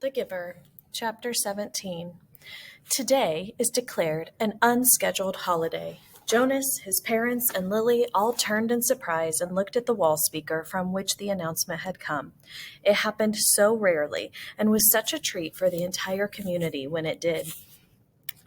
The Giver, Chapter 17. Today is declared an unscheduled holiday. Jonas, his parents, and Lily all turned in surprise and looked at the wall speaker from which the announcement had come. It happened so rarely and was such a treat for the entire community when it did.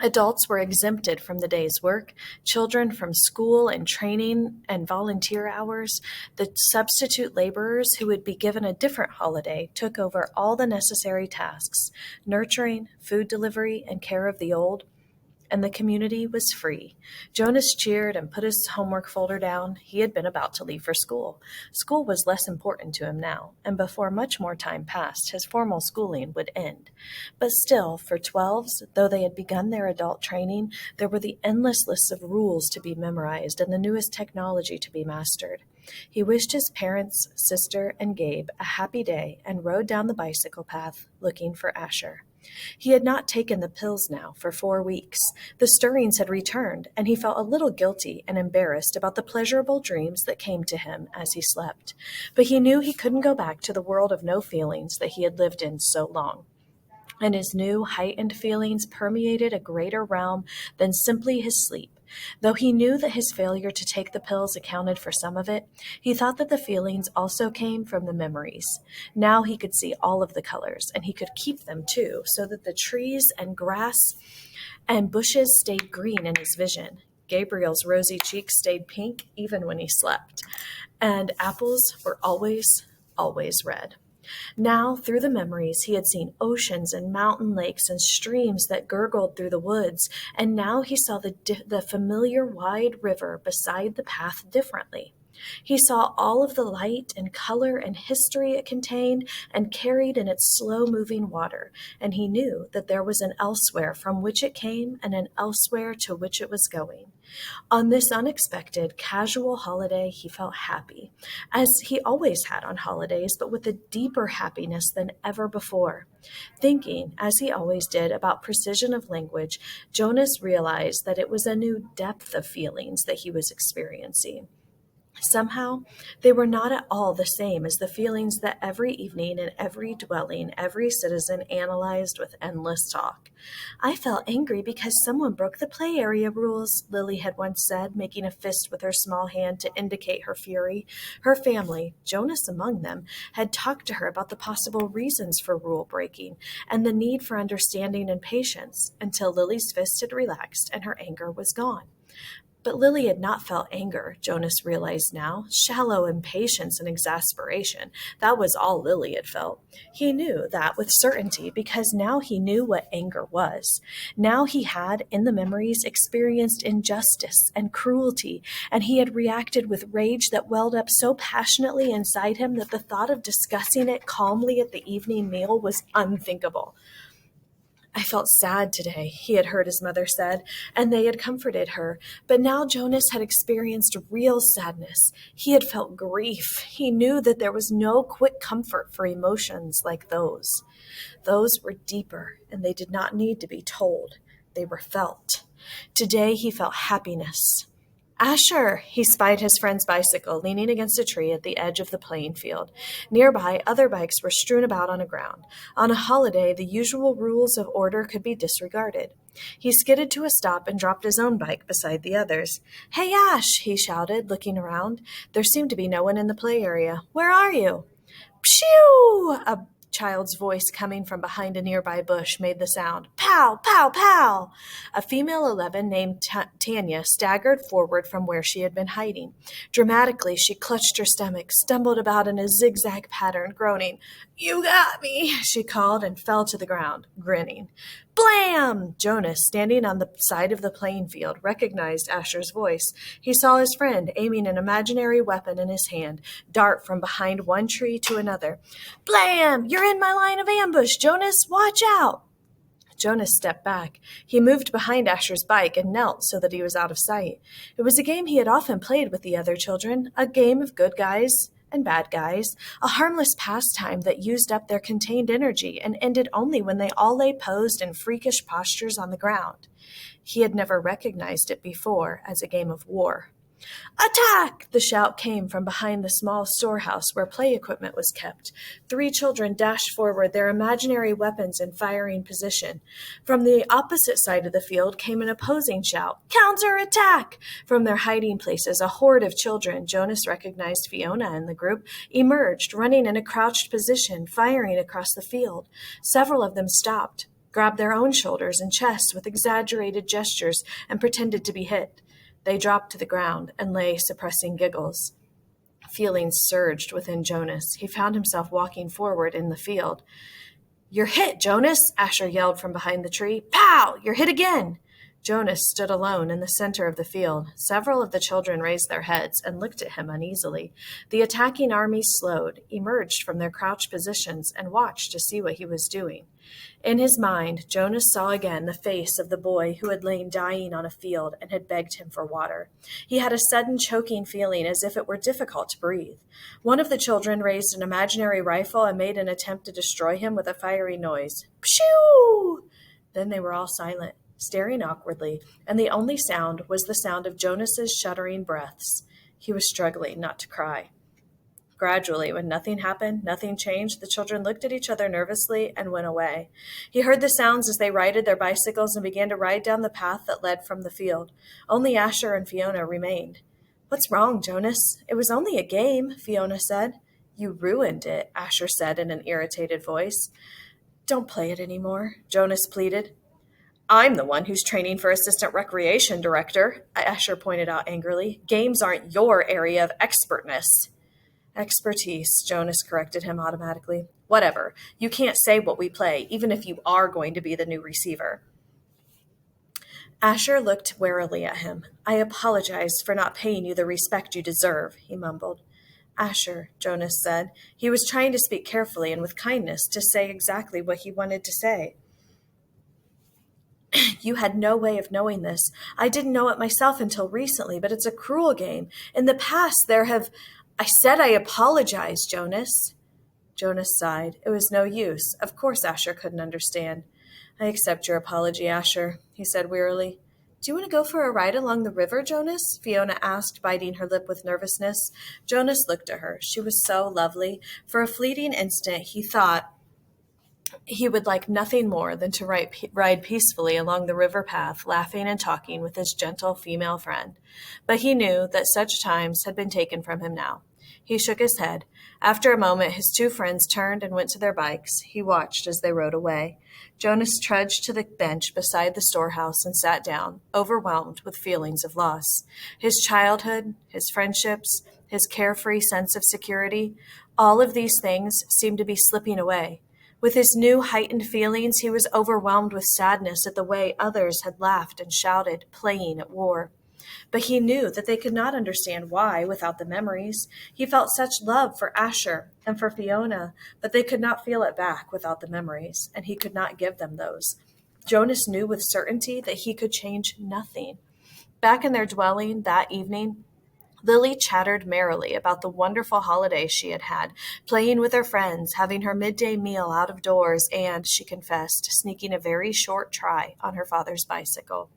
Adults were exempted from the day's work, children from school and training and volunteer hours. The substitute laborers who would be given a different holiday took over all the necessary tasks, nurturing, food delivery, and care of the old, and the community was free. Jonas cheered and put his homework folder down. He had been about to leave for school. School was less important to him now, and before much more time passed, his formal schooling would end. But still, for 12s, though they had begun their adult training, there were the endless lists of rules to be memorized and the newest technology to be mastered. He wished his parents, sister, and Gabe a happy day and rode down the bicycle path looking for Asher. He had not taken the pills now for 4 weeks. The stirrings had returned, and he felt a little guilty and embarrassed about the pleasurable dreams that came to him as he slept. But he knew he couldn't go back to the world of no feelings that he had lived in so long. And his new heightened feelings permeated a greater realm than simply his sleep. Though he knew that his failure to take the pills accounted for some of it, he thought that the feelings also came from the memories. Now he could see all of the colors, and he could keep them too, so that the trees and grass and bushes stayed green in his vision. Gabriel's rosy cheeks stayed pink even when he slept, and apples were always red. Now, through the memories, he had seen oceans and mountain lakes and streams that gurgled through the woods, and now he saw the familiar wide river beside the path differently. He saw all of the light and color and history it contained and carried in its slow-moving water, and he knew that there was an elsewhere from which it came and an elsewhere to which it was going. On this unexpected, casual holiday, he felt happy, as he always had on holidays, but with a deeper happiness than ever before. Thinking, as he always did, about precision of language, Jonas realized that it was a new depth of feelings that he was experiencing. Somehow, they were not at all the same as the feelings that every evening in every dwelling, every citizen analyzed with endless talk. "I felt angry because someone broke the play area rules," Lily had once said, making a fist with her small hand to indicate her fury. Her family, Jonas among them, had talked to her about the possible reasons for rule breaking and the need for understanding and patience, until Lily's fist had relaxed and her anger was gone. But Lily had not felt anger, Jonas realized now. Shallow impatience and exasperation. That was all Lily had felt. He knew that with certainty because now he knew what anger was. Now he had, in the memories, experienced injustice and cruelty, and he had reacted with rage that welled up so passionately inside him that the thought of discussing it calmly at the evening meal was unthinkable. "I felt sad today," he had heard his mother said, and they had comforted her. But now Jonas had experienced real sadness. He had felt grief. He knew that there was no quick comfort for emotions like those. Those were deeper, and they did not need to be told. They were felt. Today he felt happiness. "Asher!" He spied his friend's bicycle leaning against a tree at the edge of the playing field. Nearby, other bikes were strewn about on the ground. On a holiday, the usual rules of order could be disregarded. He skidded to a stop and dropped his own bike beside the others. "Hey, Ash!" he shouted, looking around. There seemed to be no one in the play area. "Where are you?" "Pshoo!" A child's voice coming from behind a nearby bush made the sound. "Pow, pow, pow!" A female 11 named Tanya staggered forward from where she had been hiding. Dramatically, she clutched her stomach, stumbled about in a zigzag pattern, groaning. "You got me," she called, and fell to the ground, grinning. Blam! Jonas, standing on the side of the playing field, recognized Asher's voice. He saw his friend, aiming an imaginary weapon in his hand, dart from behind one tree to another. "Blam! You're in my line of ambush, Jonas! Watch out!" Jonas stepped back. He moved behind Asher's bike and knelt so that he was out of sight. It was a game he had often played with the other children, a game of good guys and bad guys, a harmless pastime that used up their contained energy and ended only when they all lay posed in freakish postures on the ground. He had never recognized it before as a game of war. "Attack!" The shout came from behind the small storehouse where play equipment was kept. 3 children dashed forward, their imaginary weapons in firing position. From the opposite side of the field came an opposing shout, "Counter-attack!" From their hiding places, a horde of children, Jonas recognized Fiona in the group, emerged, running in a crouched position, firing across the field. Several of them stopped, grabbed their own shoulders and chests with exaggerated gestures, and pretended to be hit. They dropped to the ground and lay suppressing giggles. Feelings surged within Jonas. He found himself walking forward in the field. "You're hit, Jonas!" Asher yelled from behind the tree. "Pow! You're hit again!" Jonas stood alone in the center of the field. Several of the children raised their heads and looked at him uneasily. The attacking army slowed, emerged from their crouched positions, and watched to see what he was doing. In his mind, Jonas saw again the face of the boy who had lain dying on a field and had begged him for water. He had a sudden choking feeling as if it were difficult to breathe. One of the children raised an imaginary rifle and made an attempt to destroy him with a fiery noise. Pshoo! Then they were all silent, staring awkwardly, and the only sound was the sound of Jonas's shuddering breaths. He was struggling not to cry. Gradually, when nothing happened, nothing changed, the children looked at each other nervously and went away. He heard the sounds as they righted their bicycles and began to ride down the path that led from the field. Only Asher and Fiona remained. "What's wrong, Jonas?" "It was only a game," Fiona said. "You ruined it," Asher said in an irritated voice. "Don't play it anymore," Jonas pleaded. "I'm the one who's training for assistant recreation director," Asher pointed out angrily. "Games aren't your area of expertness." "Expertise," Jonas corrected him automatically. "Whatever. You can't say what we play, even if you are going to be the new receiver." Asher looked warily at him. "I apologize for not paying you the respect you deserve," he mumbled. "Asher," Jonas said. He was trying to speak carefully and with kindness, to say exactly what he wanted to say. "You had no way of knowing this. I didn't know it myself until recently, but it's a cruel game. In the past, I said I apologize, Jonas." Jonas sighed. It was no use. Of course Asher couldn't understand. "I accept your apology, Asher," he said wearily. "Do you want to go for a ride along the river, Jonas?" Fiona asked, biting her lip with nervousness. Jonas looked at her. She was so lovely. For a fleeting instant, he thought he would like nothing more than to ride peacefully along the river path, laughing and talking with his gentle female friend. But he knew that such times had been taken from him now. He shook his head. After a moment, his 2 friends turned and went to their bikes. He watched as they rode away. Jonas trudged to the bench beside the storehouse and sat down, overwhelmed with feelings of loss. His childhood, his friendships, his carefree sense of security, all of these things seemed to be slipping away. With his new heightened feelings, he was overwhelmed with sadness at the way others had laughed and shouted, playing at war. But he knew that they could not understand why without the memories. He felt such love for Asher and for Fiona, but they could not feel it back without the memories, and he could not give them those. Jonas knew with certainty that he could change nothing. Back in their dwelling that evening, Lily chattered merrily about the wonderful holiday she had had, playing with her friends, having her midday meal out of doors, and, she confessed, sneaking a very short try on her father's bicycle.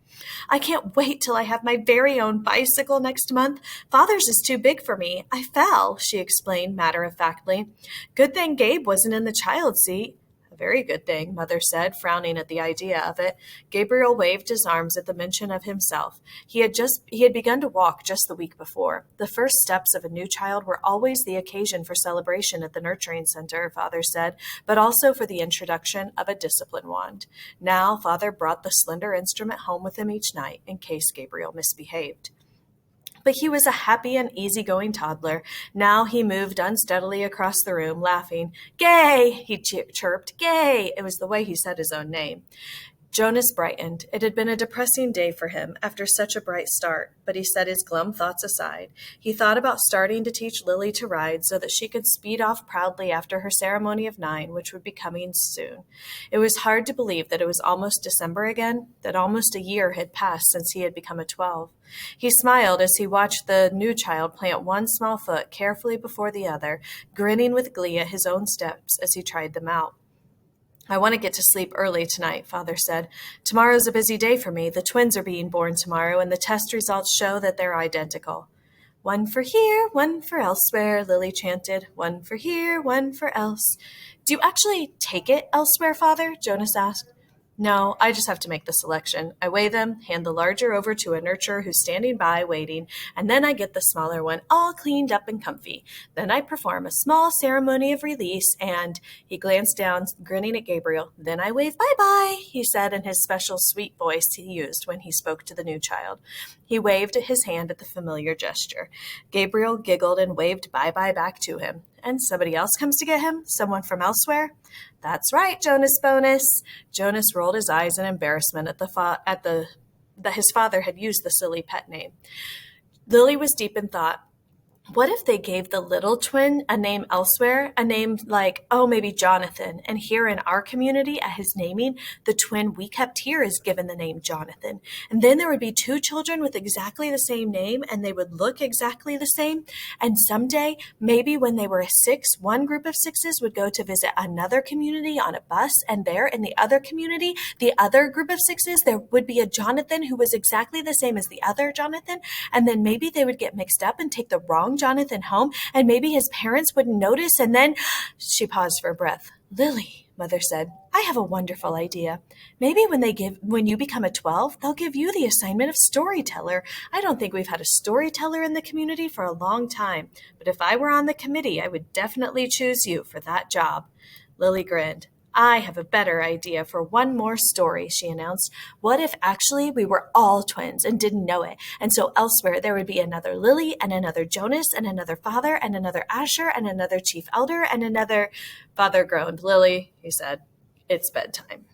"I can't wait till I have my very own bicycle next month. Father's is too big for me. I fell," she explained matter-of-factly. "Good thing Gabe wasn't in the child seat." "A very good thing," Mother said, frowning at the idea of it. Gabriel waved his arms at the mention of himself. He had begun to walk just the week before. The first steps of a new child were always the occasion for celebration at the nurturing center, Father said, but also for the introduction of a discipline wand. Now, Father brought the slender instrument home with him each night in case Gabriel misbehaved. But he was a happy and easygoing toddler. Now he moved unsteadily across the room, laughing. "Gay!" he chirped. "Gay!" It was the way he said his own name. Jonas brightened. It had been a depressing day for him after such a bright start, but he set his glum thoughts aside. He thought about starting to teach Lily to ride so that she could speed off proudly after her ceremony of 9, which would be coming soon. It was hard to believe that it was almost December again, that almost a year had passed since he had become a 12. He smiled as he watched the new child plant one small foot carefully before the other, grinning with glee at his own steps as he tried them out. "I want to get to sleep early tonight," Father said. "Tomorrow's a busy day for me. The twins are being born tomorrow, and the test results show that they're identical." One for here, one for elsewhere, Lily chanted. One for here, one for else. Do you actually take it elsewhere, Father? Jonas asked. No, I just have to make the selection. I weigh them, hand the larger over to a nurturer who's standing by waiting, and then I get the smaller one all cleaned up and comfy. Then I perform a small ceremony of release, and he glanced down, grinning at Gabriel. Then I wave bye-bye, he said in his special sweet voice he used when he spoke to the new child. He waved his hand at the familiar gesture. Gabriel giggled and waved bye-bye back to him. And somebody else comes to get him? Someone from elsewhere? That's right, Jonas Bonus. Jonas rolled his eyes in embarrassment at that his father had used the silly pet name. Lily was deep in thought. What if they gave the little twin a name elsewhere, a name like, maybe Jonathan, and here in our community at his naming, the twin we kept here is given the name Jonathan. And then there would be two children with exactly the same name, and they would look exactly the same. And someday, maybe when they were 6, one group of 6s would go to visit another community on a bus, and there in the other community, the other group of 6s, there would be a Jonathan who was exactly the same as the other Jonathan, and then maybe they would get mixed up and take the wrong Jonathan home, and maybe his parents wouldn't notice, and then she paused for breath. Lily, Mother said, I have a wonderful idea. Maybe when you become a 12, they'll give you the assignment of storyteller. I don't think we've had a storyteller in the community for a long time, but if I were on the committee, I would definitely choose you for that job. Lily grinned. I have a better idea for one more story, she announced. What if actually we were all twins and didn't know it? And so elsewhere there would be another Lily and another Jonas and another Father and another Asher and another Chief Elder and another... Father groaned. Lily, he said, it's bedtime.